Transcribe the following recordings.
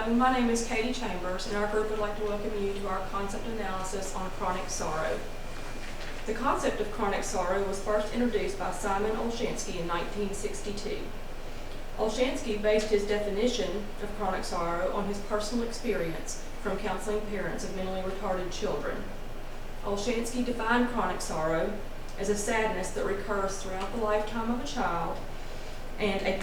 Hello, my name is Katie Chambers, and our group would like to welcome you to our concept analysis on chronic sorrow. The concept of chronic sorrow was first introduced by Simon Olshansky in 1962. Olshansky based his definition of chronic sorrow on his personal experience from counseling parents of mentally retarded children. Olshansky defined chronic sorrow as a sadness that recurs throughout the lifetime of a child and a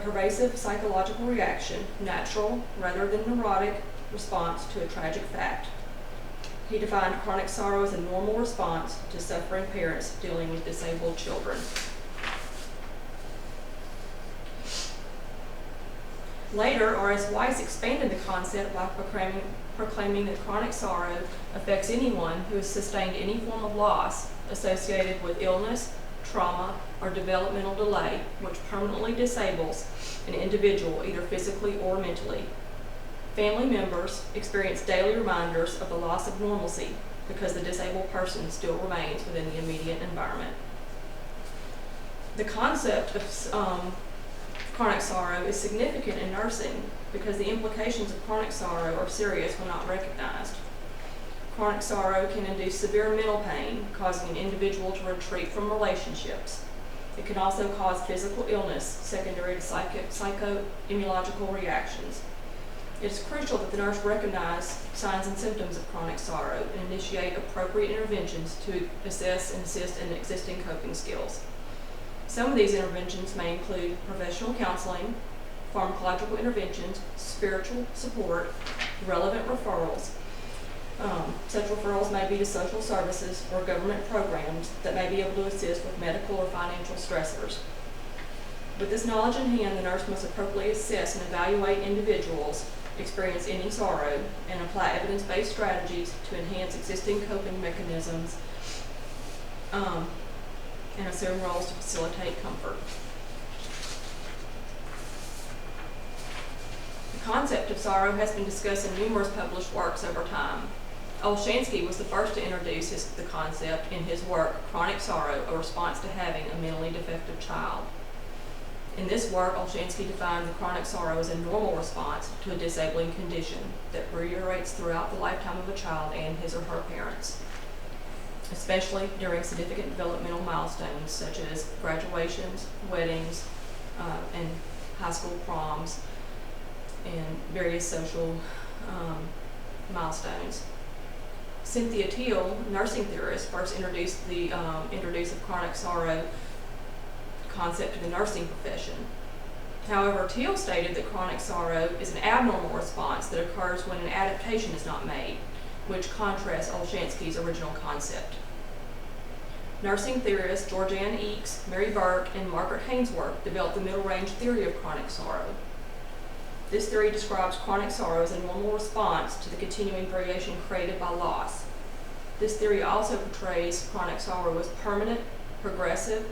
pervasive psychological reaction, natural rather than neurotic response to a tragic fact. He defined chronic sorrow as a normal response to suffering parents dealing with disabled children. Later, R.S. Weiss expanded the concept by proclaiming that chronic sorrow affects anyone who has sustained any form of loss associated with illness, trauma, or developmental delay, which permanently disables an individual either physically or mentally. Family members experience daily reminders of the loss of normalcy because the disabled person still remains within the immediate environment. The concept of chronic sorrow is significant in nursing because the implications of chronic sorrow are serious when not recognized. Chronic sorrow can induce severe mental pain, causing an individual to retreat from relationships. It can also cause physical illness secondary to psychoimmunological reactions. It is crucial that the nurse recognize signs and symptoms of chronic sorrow and initiate appropriate interventions to assess and assist in existing coping skills. Some of these interventions may include professional counseling, pharmacological interventions, spiritual support, relevant referrals. Such referrals may be to social services or government programs that may be able to assist with medical or financial stressors. With this knowledge in hand, the nurse must appropriately assess and evaluate individuals experience any sorrow and apply evidence-based strategies to enhance existing coping mechanisms and assume roles to facilitate comfort. The concept of sorrow has been discussed in numerous published works over time. Olshansky was the first to introduce the concept in his work, Chronic Sorrow, a Response to Having a Mentally Defective Child. In this work, Olshansky defined the chronic sorrow as a normal response to a disabling condition that reiterates throughout the lifetime of a child and his or her parents, especially during significant developmental milestones such as graduations, weddings, and high school proms, and various social milestones. Cynthia Teal, nursing theorist, first introduced the chronic sorrow concept to the nursing profession. However, Teal stated that chronic sorrow is an abnormal response that occurs when an adaptation is not made, which contrasts Olshansky's original concept. Nursing theorists Georgianne Eakes, Mary Burke, and Margaret Hainsworth developed the middle range theory of chronic sorrow. This theory describes chronic sorrow as a normal response to the continuing variation created by loss. This theory also portrays chronic sorrow as permanent, progressive,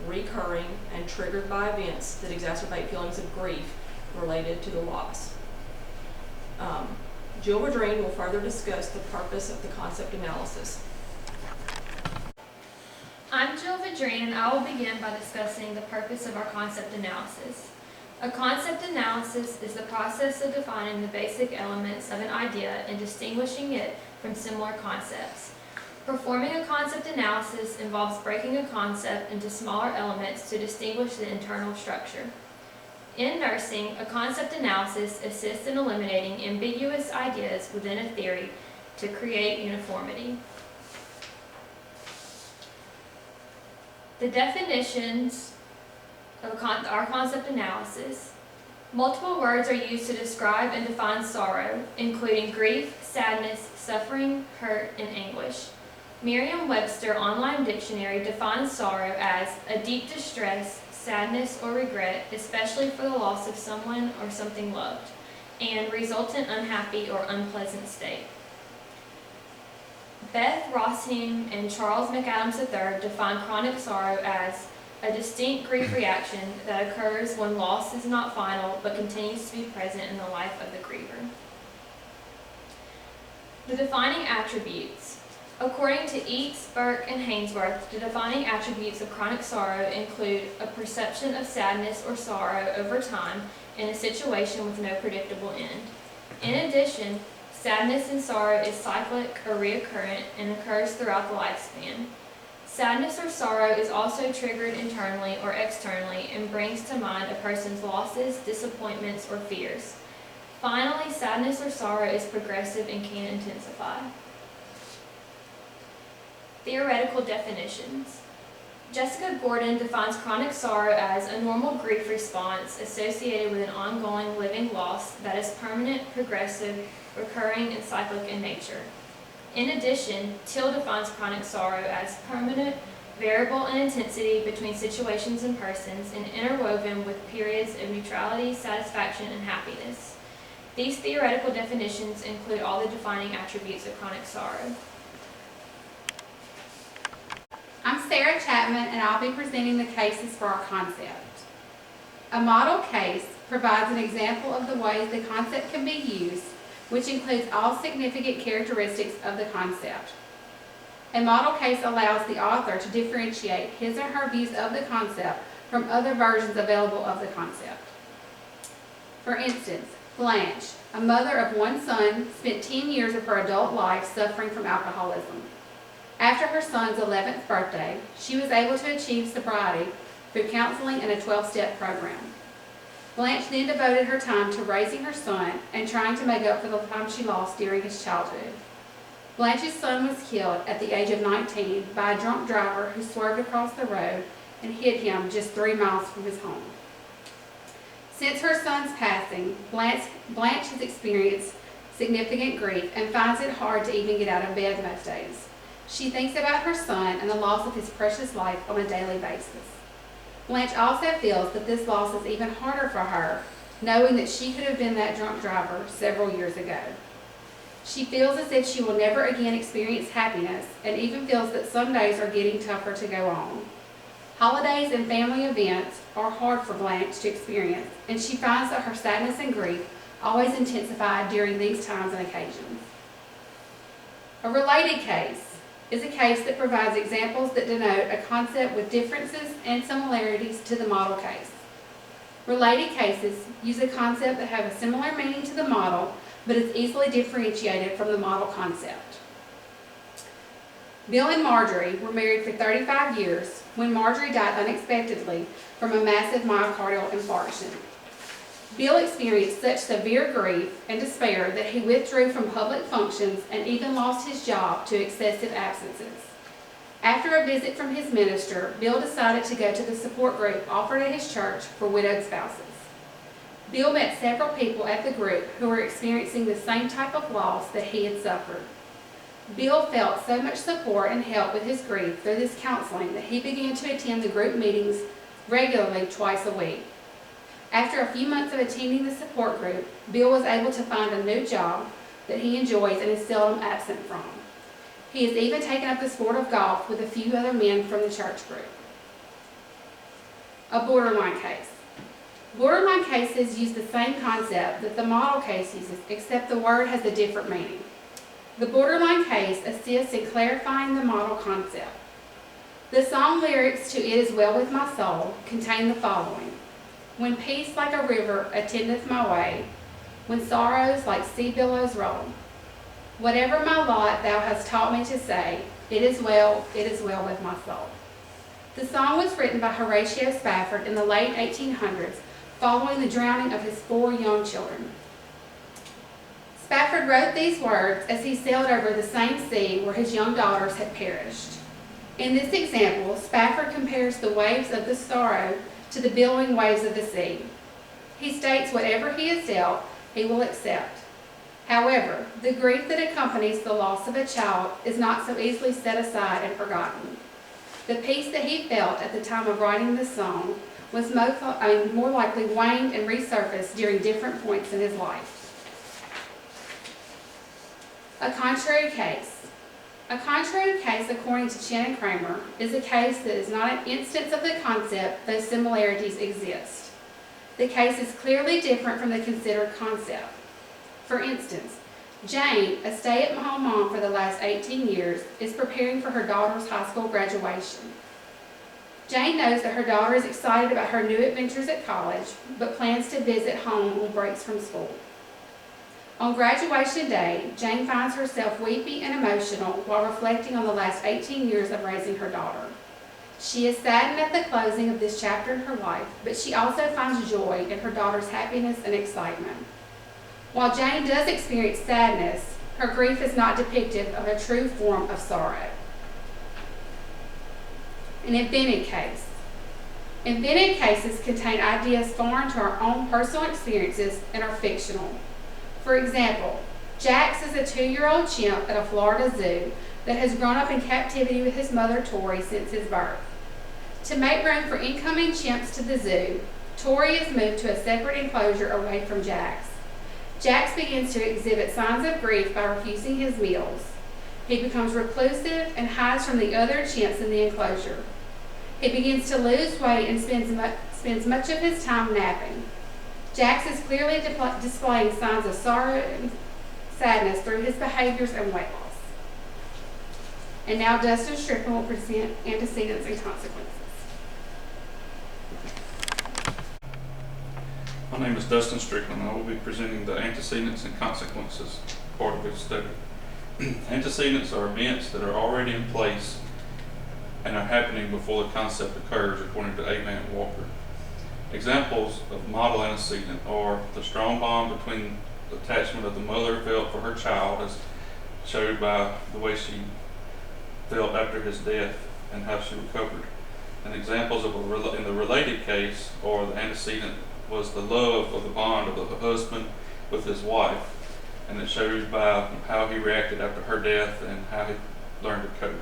recurring, and triggered by events that exacerbate feelings of grief related to the loss. Jill Vidrine will further discuss the purpose of the concept analysis. I'm Jill Vidrine, and I will begin by discussing the purpose of our concept analysis. A concept analysis is the process of defining the basic elements of an idea and distinguishing it from similar concepts. Performing a concept analysis involves breaking a concept into smaller elements to distinguish the internal structure. In nursing, a concept analysis assists in eliminating ambiguous ideas within a theory to create uniformity. The definitions of our concept analysis. Multiple words are used to describe and define sorrow, including grief, sadness, suffering, hurt, and anguish. Merriam-Webster Online Dictionary defines sorrow as a deep distress, sadness, or regret, especially for the loss of someone or something loved, and resultant unhappy or unpleasant state. Beth Rossheim and Charles McAdams III define chronic sorrow as a distinct grief reaction that occurs when loss is not final but continues to be present in the life of the griever. The defining attributes. According to Eakes, Burke, and Hainsworth, the defining attributes of chronic sorrow include a perception of sadness or sorrow over time in a situation with no predictable end, In addition, sadness and sorrow is cyclic or recurrent and occurs throughout the lifespan. Sadness or sorrow is also triggered internally or externally and brings to mind a person's losses, disappointments, or fears. Finally, sadness or sorrow is progressive and can intensify. Theoretical definitions. Jessica Gordon defines chronic sorrow as a normal grief response associated with an ongoing living loss that is permanent, progressive, recurring, and cyclic in nature. In addition, Till defines chronic sorrow as permanent, variable in intensity between situations and persons, and interwoven with periods of neutrality, satisfaction, and happiness. These theoretical definitions include all the defining attributes of chronic sorrow. I'm Sara Chapman, and I'll be presenting the cases for our concept. A model case provides an example of the ways the concept can be used, which includes all significant characteristics of the concept. A model case allows the author to differentiate his or her views of the concept from other versions available of the concept. For instance, Blanche, a mother of one son, spent 10 years of her adult life suffering from alcoholism. After her son's 11th birthday, she was able to achieve sobriety through counseling and a 12-step program. Blanche then devoted her time to raising her son and trying to make up for the time she lost during his childhood. Blanche's son was killed at the age of 19 by a drunk driver who swerved across the road and hit him just 3 miles from his home. Since her son's passing, Blanche has experienced significant grief and finds it hard to even get out of bed most days. She thinks about her son and the loss of his precious life on a daily basis. Blanche also feels that this loss is even harder for her, knowing that she could have been that drunk driver several years ago. She feels as if she will never again experience happiness and even feels that some days are getting tougher to go on. Holidays and family events are hard for Blanche to experience, and she finds that her sadness and grief always intensify during these times and occasions. A related case is a case that provides examples that denote a concept with differences and similarities to the model case. Related cases use a concept that have a similar meaning to the model, but is easily differentiated from the model concept. Bill and Marjorie were married for 35 years when Marjorie died unexpectedly from a massive myocardial infarction. Bill experienced such severe grief and despair that he withdrew from public functions and even lost his job to excessive absences. After a visit from his minister, Bill decided to go to the support group offered at his church for widowed spouses. Bill met several people at the group who were experiencing the same type of loss that he had suffered. Bill felt so much support and help with his grief through this counseling that he began to attend the group meetings regularly twice a week. After a few months of attending the support group, Bill was able to find a new job that he enjoys and is seldom absent from. He has even taken up the sport of golf with a few other men from the church group. A borderline case. Borderline cases use the same concept that the model case uses, except the word has a different meaning. The borderline case assists in clarifying the model concept. The song lyrics to It Is Well With My Soul contain the following: when peace like a river attendeth my way, when sorrows like sea billows roll. Whatever my lot thou hast taught me to say, it is well with my soul. The song was written by Horatio Spafford in the late 1800s, following the drowning of his 4 young children. Spafford wrote these words as he sailed over the same sea where his young daughters had perished. In this example, Spafford compares the waves of the sorrow to the billowing waves of the sea. He states whatever he has dealt, he will accept. However, the grief that accompanies the loss of a child is not so easily set aside and forgotten. The peace that he felt at the time of writing this song was more likely waned and resurfaced during different points in his life. A contrary case. A contrary case, according to Chen and Kramer, is a case that is not an instance of the concept, though similarities exist. The case is clearly different from the considered concept. For instance, Jane, a stay-at-home mom for the last 18 years, is preparing for her daughter's high school graduation. Jane knows that her daughter is excited about her new adventures at college, but plans to visit home on breaks from school. On graduation day, Jane finds herself weepy and emotional while reflecting on the last 18 years of raising her daughter. She is saddened at the closing of this chapter in her life, but she also finds joy in her daughter's happiness and excitement. While Jane does experience sadness, her grief is not depictive of a true form of sorrow. An invented case. Invented cases contain ideas foreign to our own personal experiences and are fictional. For example, Jax is a 2-year-old chimp at a Florida zoo that has grown up in captivity with his mother Tori since his birth. To make room for incoming chimps to the zoo, Tori is moved to a separate enclosure away from Jax. Jax begins to exhibit signs of grief by refusing his meals. He becomes reclusive and hides from the other chimps in the enclosure. He begins to lose weight and spends much of his time napping. Jax is clearly displaying signs of sorrow and sadness through his behaviors and weight loss. And now Dustin Strickland will present antecedents and consequences. My name is Dustin Strickland. I will be presenting the antecedents and consequences part of this study. Antecedents are events that are already in place and are happening before the concept occurs, according to A. Walker. Examples of model antecedent are the strong bond between the attachment of the mother felt for her child, as showed by the way she felt after his death and how she recovered. And examples of in the related case, or the antecedent, was the love of the bond of the husband with his wife, and it shows by how he reacted after her death and how he learned to cope.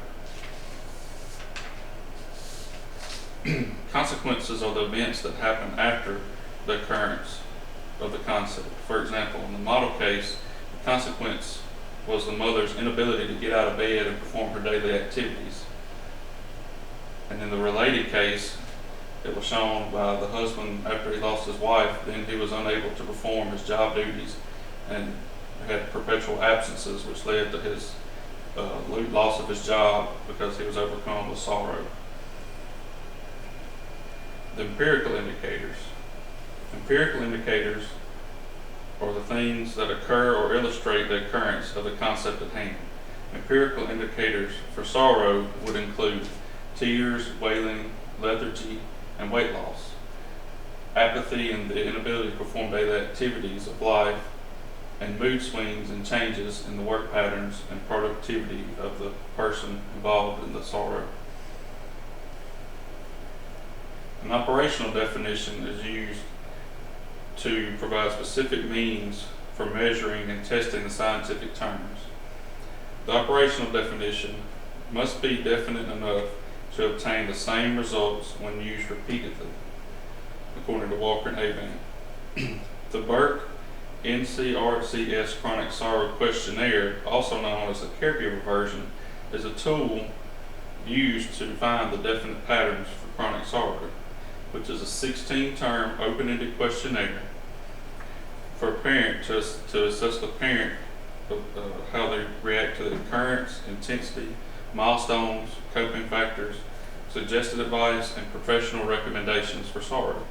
Consequences are the events that happen after the occurrence of the concept. For example, in the model case, the consequence was the mother's inability to get out of bed and perform her daily activities. And in the related case, it was shown by the husband after he lost his wife, then he was unable to perform his job duties and had perpetual absences, which led to his loss of his job because he was overcome with sorrow. The empirical indicators. Empirical indicators are the things that occur or illustrate the occurrence of the concept at hand. Empirical indicators for sorrow would include tears, wailing, lethargy, and weight loss. Apathy and the inability to perform daily activities of life, and mood swings and changes in the work patterns and productivity of the person involved in the sorrow. An operational definition is used to provide specific means for measuring and testing the scientific terms. The operational definition must be definite enough to obtain the same results when used repeatedly, according to Walker and Avant. The Burke NCRCS Chronic Sorrow Questionnaire, also known as the caregiver version, is a tool used to define the definite patterns for chronic sorrow, which is a 16-term open-ended questionnaire for a parent to assess the parent how they react to the occurrence, intensity, milestones, coping factors, suggested advice, and professional recommendations for sorrow.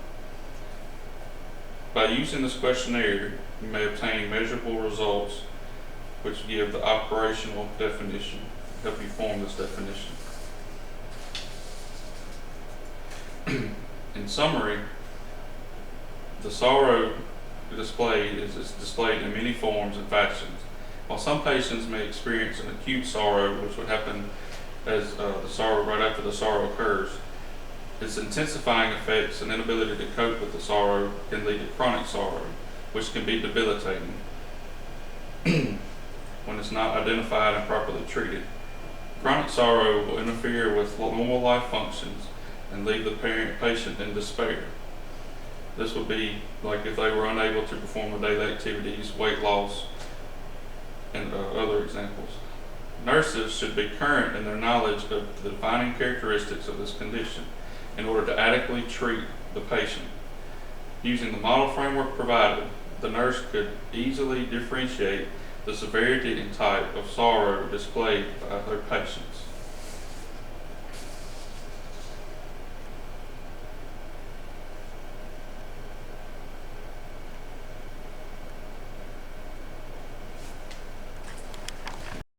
By using this questionnaire, you may obtain measurable results which give the operational definition, help you form this definition. In summary, the sorrow displayed is displayed in many forms and fashions. While some patients may experience an acute sorrow, which would happen as the sorrow right after the sorrow occurs, its intensifying effects and inability to cope with the sorrow can lead to chronic sorrow, which can be debilitating when it's not identified and properly treated. Chronic sorrow will interfere with normal life functions and leave the patient in despair. This would be like if they were unable to perform the daily activities, weight loss, and other examples. Nurses should be current in their knowledge of the defining characteristics of this condition in order to adequately treat the patient. Using the model framework provided, the nurse could easily differentiate the severity and type of sorrow displayed by their patients.